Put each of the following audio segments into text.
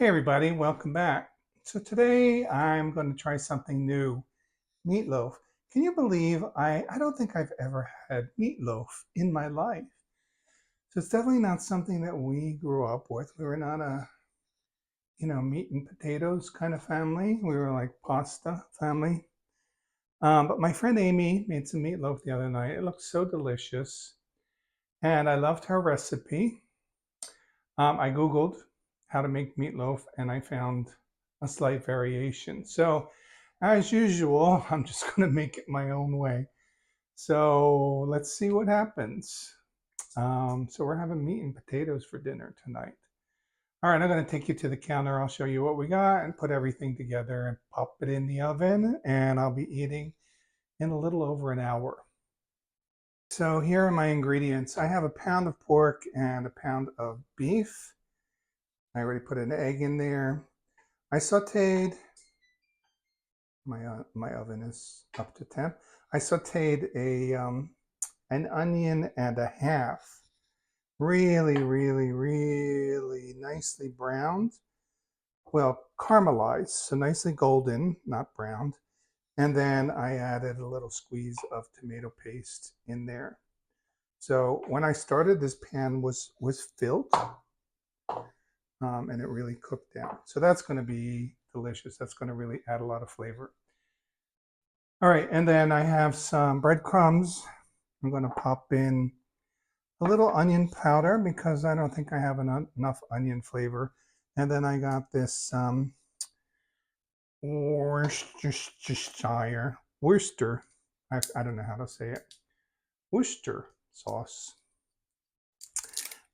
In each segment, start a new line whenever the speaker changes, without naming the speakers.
Hey everybody, welcome back. So today I'm going to try something new, meatloaf. Can you believe I don't think I've ever had meatloaf in my life. So it's definitely not something that we grew up with. We were not a, meat and potatoes kind of family. We were like pasta family. But my friend Amy made some meatloaf the other night. It looked so delicious and I loved her recipe. I Googled how to make meatloaf and I found a slight variation. So, as usual, I'm just going to make it my own way. So, let's see what happens. So, we're having meat and potatoes for dinner tonight. All right, I'm going to take you to the counter. I'll show you what we got and put everything together and pop it in the oven. And I'll be eating in a little over an hour. So, here are my ingredients. I have a pound of pork and a pound of beef. I already put an egg in there. I sauteed, my oven is up to temp. I sauteed an onion and a half, really nicely browned. Well, caramelized, so nicely golden, not browned. And then I added a little squeeze of tomato paste in there. So when I started, this pan was filled. And it really cooked down. So that's going to be delicious. That's going to really add a lot of flavor. All right, and then I have some breadcrumbs. I'm going to pop in a little onion powder because I don't think I have enough onion flavor. And then I got this Worcester, I don't know how to say it, Worcester sauce.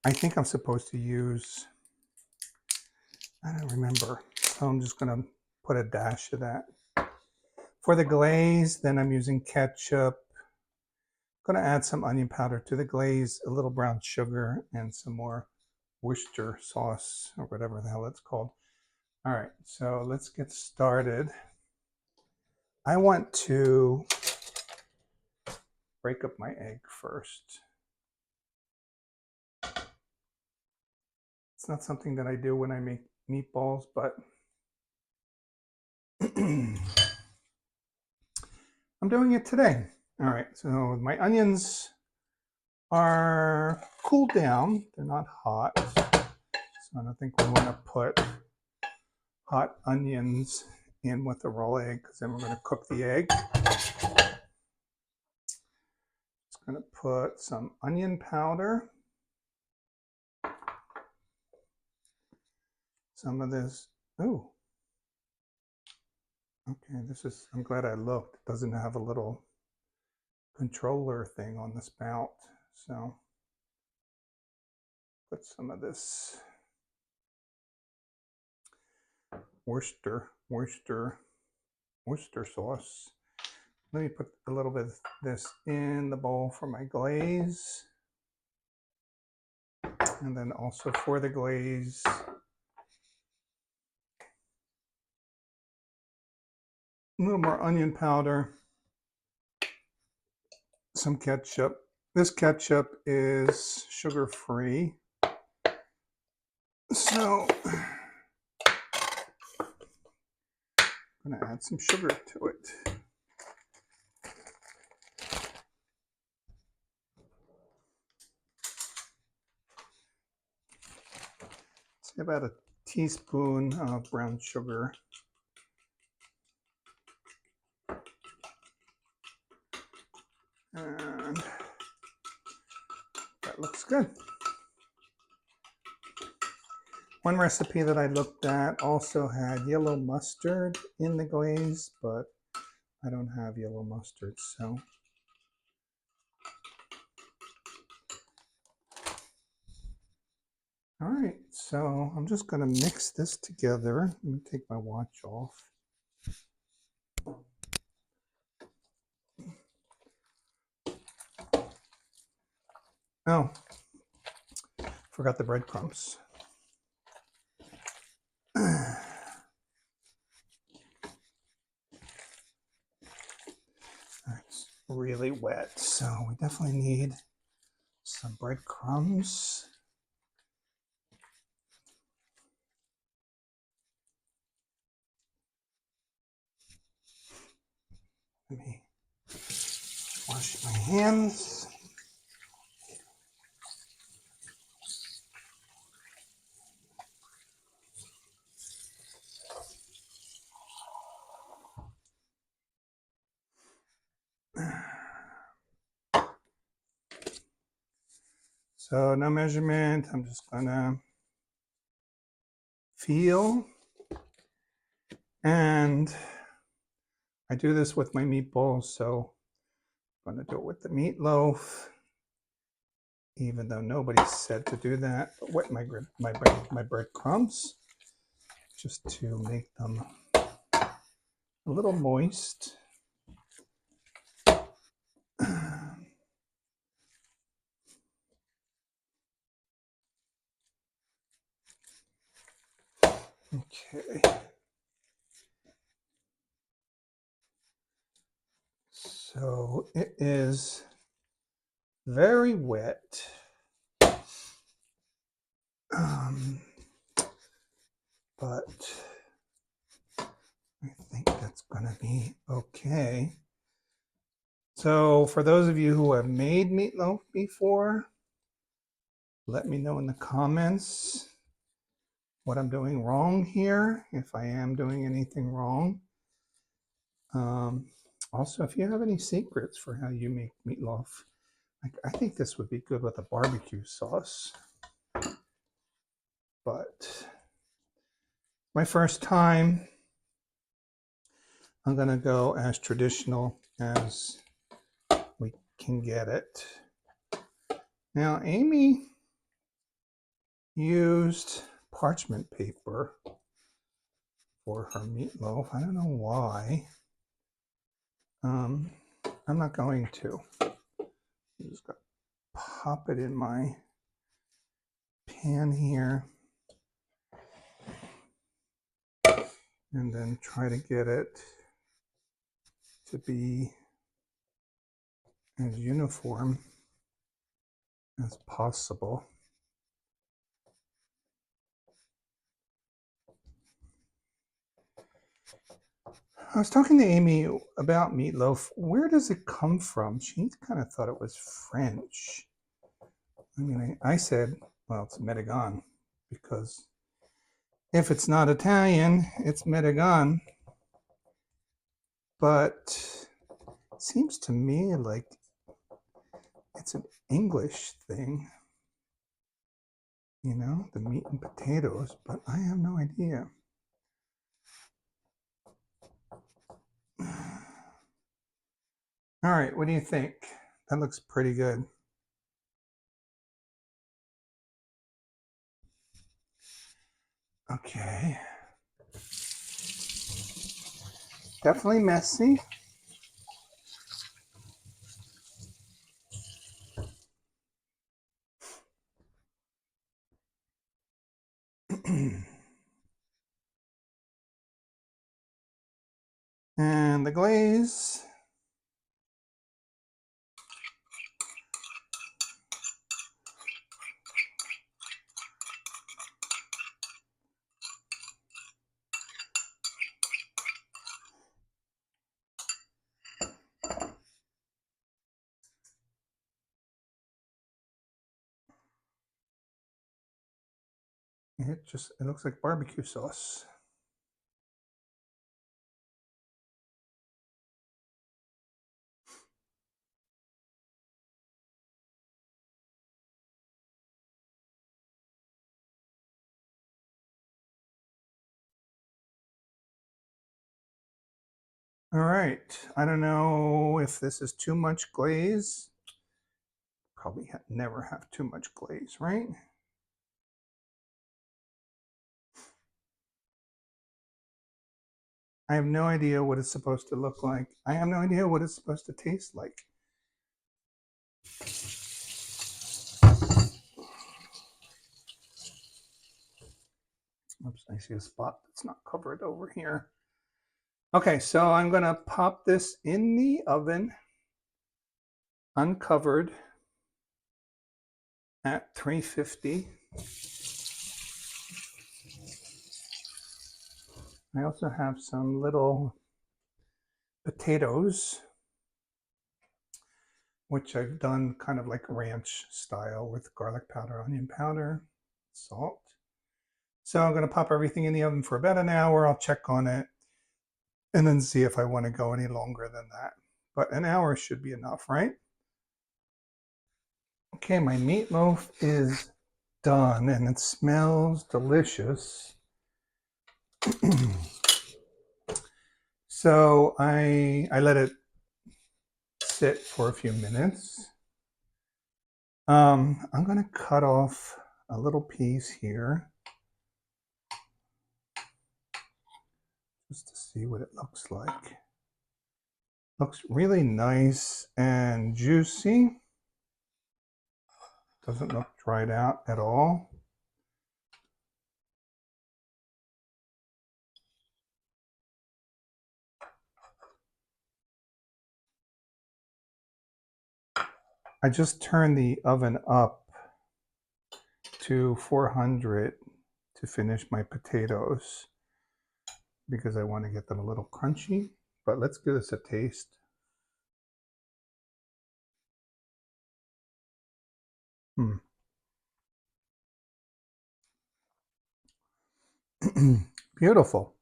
I think I'm supposed to use, I don't remember. So I'm just going to put a dash of that. For the glaze, then I'm using ketchup. I'm going to add some onion powder to the glaze, a little brown sugar, and some more Worcester sauce, or whatever the hell it's called. All right, so let's get started. I want to break up my egg first. It's not something that I do when I make meatballs, but I'm doing it today. All right, so my onions are cooled down. They're not hot. So I don't think we want to put hot onions in with the raw egg because then we're going to cook the egg. Just going to put some onion powder. Some of this, oh, okay, I'm glad I looked. It doesn't have a little controller thing on the spout. So put some of this Worcester sauce. Let me put a little bit of this in the bowl for my glaze. And then also for the glaze, a little more onion powder, some ketchup. This ketchup is sugar-free. So I'm going to add some sugar to it. Say about a teaspoon of brown sugar. And that looks good. One recipe that I looked at also had yellow mustard in the glaze, but I don't have yellow mustard, so. All right, so I'm just going to mix this together. Let me take my watch off. Oh, forgot the breadcrumbs. It's really wet, so we definitely need some breadcrumbs. Let me wash my hands. So no measurement, I'm just gonna feel. And I do this with my meatballs, so I'm gonna do it with the meatloaf, even though nobody said to do that. But wet my breadcrumbs just to make them a little moist. Okay. So it is very wet. But I think that's gonna be okay. So for those of you who have made meatloaf before, let me know in the comments what I'm doing wrong here, if I am doing anything wrong. Also, if you have any secrets for how you make meatloaf, I think this would be good with a barbecue sauce. But my first time, I'm gonna go as traditional as we can get it. Now, Amy used parchment paper for her meatloaf. I don't know why. I'm not going to. I'm just gonna pop it in my pan here and then try to get it to be as uniform as possible. I was talking to Amy about meatloaf. Where does it come from? She kind of thought it was French. I mean, I said, well, it's Medigan, because if it's not Italian, it's Medigan. But it seems to me like it's an English thing, you know, the meat and potatoes, but I have no idea. All right, what do you think? That looks pretty good. Okay. Definitely messy. And the glaze. It looks like barbecue sauce. All right, I don't know if this is too much glaze. Probably never have too much glaze, right? I have no idea what it's supposed to look like. I have no idea what it's supposed to taste like. Oops, I see a spot that's not covered over here. Okay, so I'm gonna pop this in the oven, uncovered, at 350. I also have some little potatoes, which I've done kind of like ranch style with garlic powder, onion powder, salt. So I'm going to pop everything in the oven for about an hour. I'll check on it and then see if I want to go any longer than that. But an hour should be enough, right? Okay, my meatloaf is done and it smells delicious. So I let it sit for a few minutes. I'm going to cut off a little piece here just to see what it looks like. Looks really nice and juicy. Doesn't look dried out at all. I just turned the oven up to 400 to finish my potatoes because I want to get them a little crunchy. But let's give this a taste. Beautiful.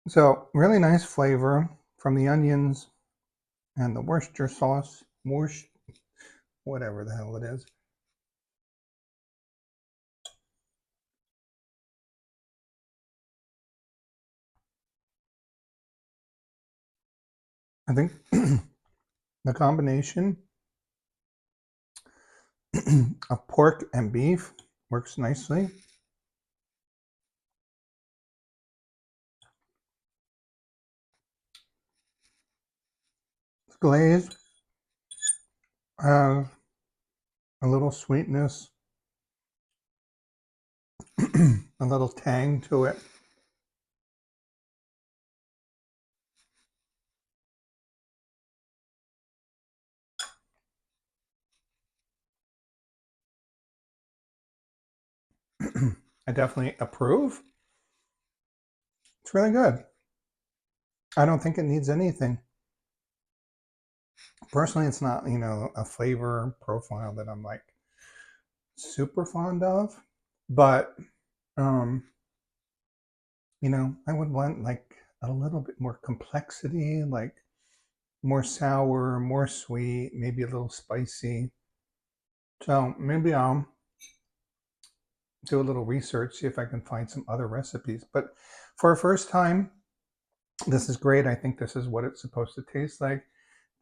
So really nice flavor from the onions and the Worcester sauce, whatever the hell it is. I think the combination of pork and beef works nicely. It's glazed, has a little sweetness, a little tang to it. I definitely approve. It's really good. I don't think it needs anything. Personally, it's not, a flavor profile that I'm like super fond of, but I would want like a little bit more complexity, like more sour, more sweet, maybe a little spicy. So maybe I'll do a little research, see if I can find some other recipes. But for a first time, this is great. I think this is what it's supposed to taste like.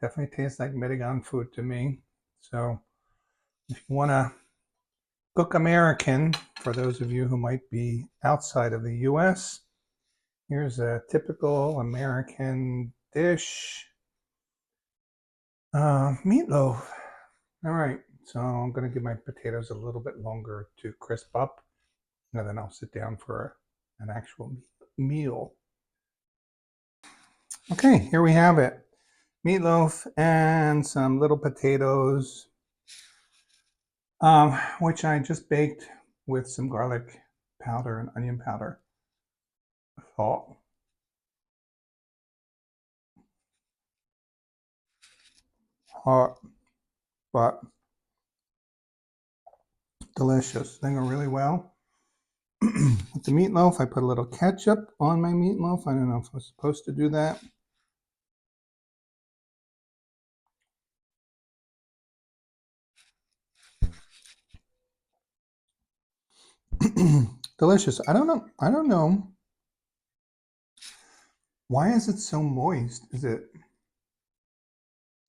Definitely tastes like Medigan food to me. So if you want to cook American, for those of you who might be outside of the US, here's a typical American dish. Meatloaf. All right, so I'm going to give my potatoes a little bit longer to crisp up, and then I'll sit down for an actual meal. Okay, here we have it. Meatloaf and some little potatoes, which I just baked with some garlic powder and onion powder. Salt. Hot, but delicious. They go really well. With the meatloaf, I put a little ketchup on my meatloaf. I don't know if I was supposed to do that. Delicious. I don't know. Why is it so moist? I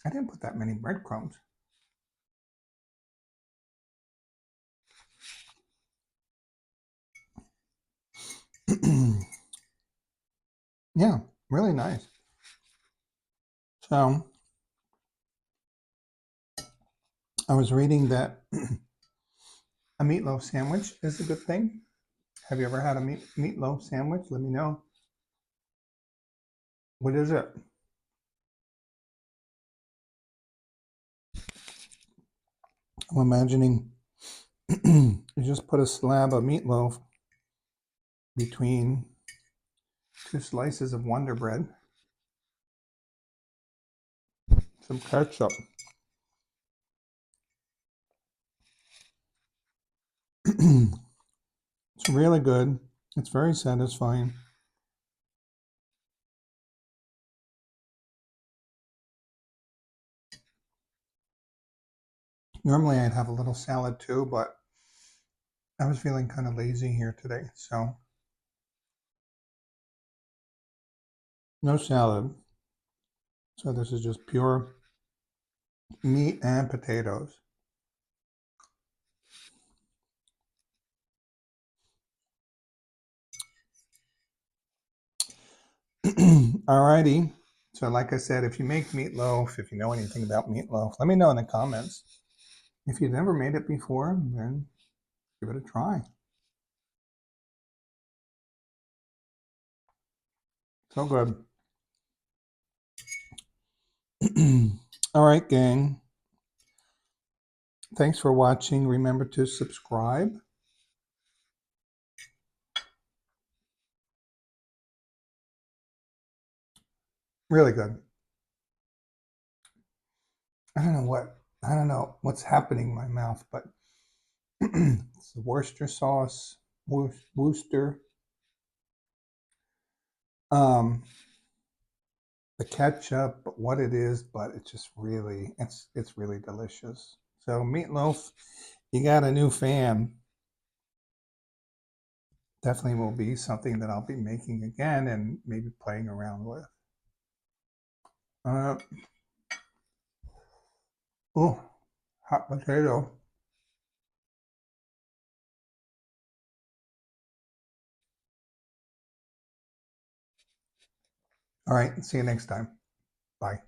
didn't put that many breadcrumbs. Yeah, really nice. So I was reading that a meatloaf sandwich is a good thing. Have you ever had a meatloaf sandwich? Let me know. What is it? I'm imagining you just put a slab of meatloaf between 2 slices of Wonder Bread, some ketchup. It's really good. It's very satisfying. Normally I'd have a little salad too, but I was feeling kind of lazy here today, so no salad. So this is just pure meat and potatoes. Alrighty. So like I said, if you make meatloaf, if you know anything about meatloaf, let me know in the comments. If you've never made it before, then give it a try. So good. All right, gang. Thanks for watching. Remember to subscribe. Really good. I don't know what's happening in my mouth, but it's the Worcester sauce, Worcester, um, the ketchup, what it is, but it's just really, it's really delicious. So meatloaf, you got a new fan. Definitely will be something that I'll be making again and maybe playing around with. Uh, oh, hot potato. All right, see you next time. Bye.